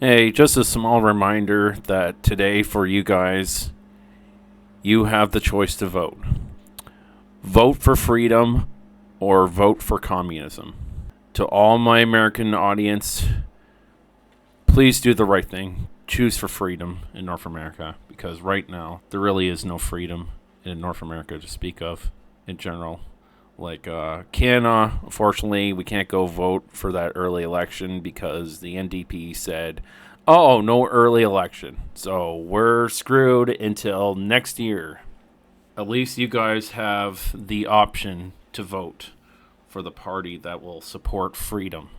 Hey, just a small reminder that today for you guys, you have the choice to vote. Vote for freedom or vote for communism. To all my American audience, please do the right thing. Choose for freedom in North America because right now there really is no freedom in North America to speak of in general. Like Canada, unfortunately, we can't go vote for that early election because the NDP said, "Oh, no early election." So we're screwed until next year. At least you guys have the option to vote for the party that will support freedom,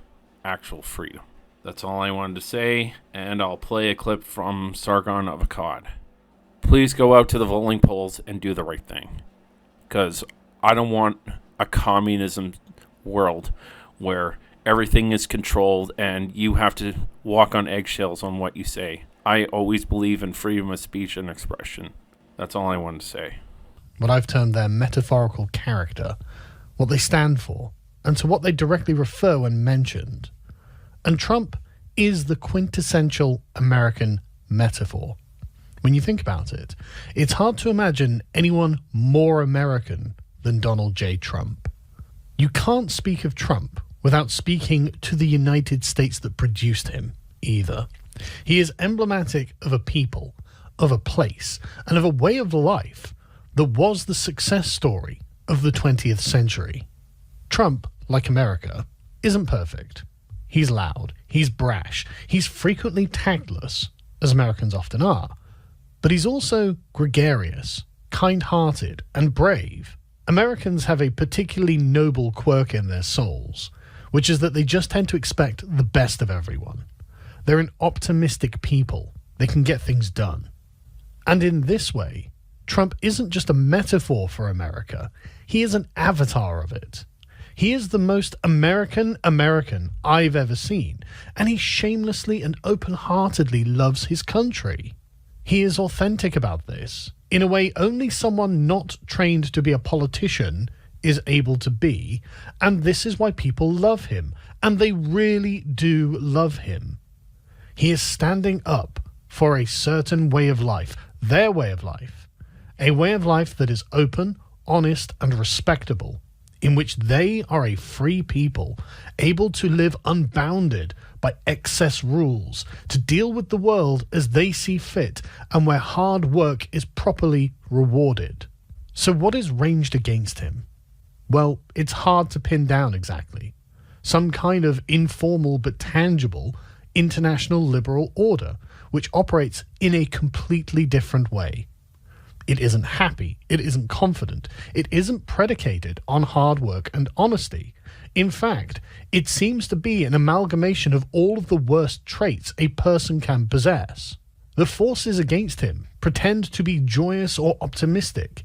actual freedom. That's all I wanted to say, and I'll play a clip from Sargon of Akkad. Please go out to the voting polls and do the right thing. Because I don't want a communism world where everything is controlled and you have to walk on eggshells on what you say. I always believe in freedom of speech and expression. That's all I wanted to say. What I've termed their metaphorical character, what they stand for, and to what they directly refer when mentioned. And Trump is the quintessential American metaphor. When you think about it, it's hard to imagine anyone more American than Donald J. Trump. You can't speak of Trump without speaking to the United States that produced him, either. He is emblematic of a people, of a place, and of a way of life that was the success story of the 20th century. Trump, like America, isn't perfect. He's loud, he's brash, he's frequently tactless, as Americans often are, but he's also gregarious, kind-hearted, and brave. Americans have a particularly noble quirk in their souls, which is that they just tend to expect the best of everyone. They're an optimistic people. They can get things done. And in this way, Trump isn't just a metaphor for America, he is an avatar of it. He is the most American I've ever seen, and he shamelessly and open-heartedly loves his country. He is authentic about this, in a way only someone not trained to be a politician is able to be, and this is why people love him, and they really do love him. He is standing up for a certain way of life, their way of life, a way of life that is open, honest, and respectable, in which they are a free people, able to live unbounded by excess rules, to deal with the world as they see fit, and where hard work is properly rewarded. So what is ranged against him? Well, it's hard to pin down exactly. Some kind of informal but tangible international liberal order, which operates in a completely different way. It isn't happy, it isn't confident, it isn't predicated on hard work and honesty. In fact, it seems to be an amalgamation of all of the worst traits a person can possess. The forces against him pretend to be joyous or optimistic,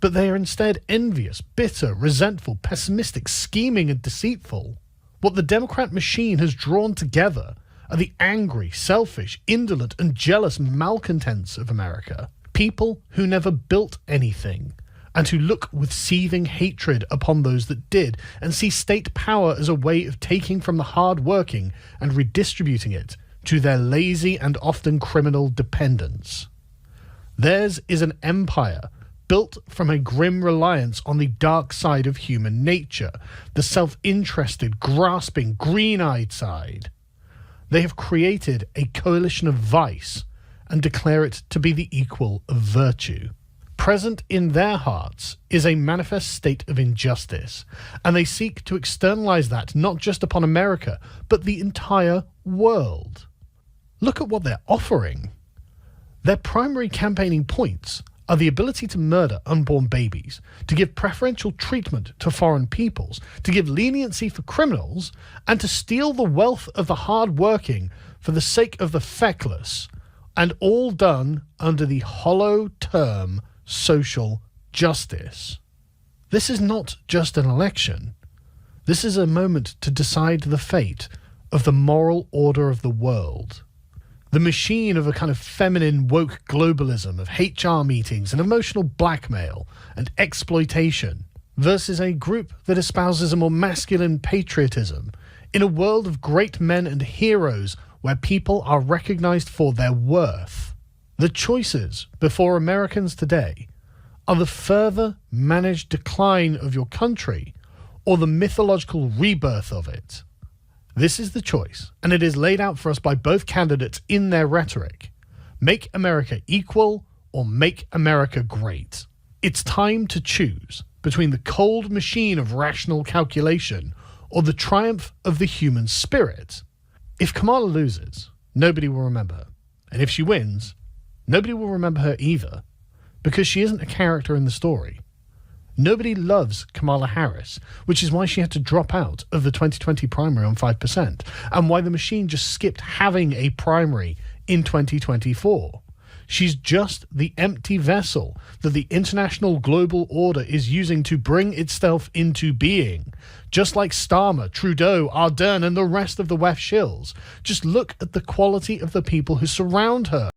but they are instead envious, bitter, resentful, pessimistic, scheming, and deceitful. What the Democrat machine has drawn together are the angry, selfish, indolent, and jealous malcontents of America. People who never built anything, and who look with seething hatred upon those that did, and see state power as a way of taking from the hard-working and redistributing it to their lazy and often criminal dependents. Theirs is an empire built from a grim reliance on the dark side of human nature, the self-interested, grasping, green-eyed side. They have created a coalition of vice and declare it to be the equal of virtue. Present in their hearts is a manifest state of injustice, and they seek to externalize that not just upon America, but the entire world. Look at what they're offering. Their primary campaigning points are the ability to murder unborn babies, to give preferential treatment to foreign peoples, to give leniency for criminals, and to steal the wealth of the hard-working for the sake of the feckless, and all done under the hollow term social justice. This is not just an election. This is a moment to decide the fate of the moral order of the world. The machine of a kind of feminine woke globalism of HR meetings and emotional blackmail and exploitation versus a group that espouses a more masculine patriotism in a world of great men and heroes where people are recognized for their worth. The choices before Americans today are the further managed decline of your country or the mythological rebirth of it. This is the choice, and it is laid out for us by both candidates in their rhetoric. Make America equal or make America great. It's time to choose between the cold machine of rational calculation or the triumph of the human spirit. If Kamala loses, nobody will remember her. And if she wins, nobody will remember her either, because she isn't a character in the story. Nobody loves Kamala Harris, which is why she had to drop out of the 2020 primary on 5%, and why the machine just skipped having a primary in 2024. She's just the empty vessel that the international global order is using to bring itself into being. Just like Starmer, Trudeau, Ardern, and the rest of the WEF shills. Just look at the quality of the people who surround her.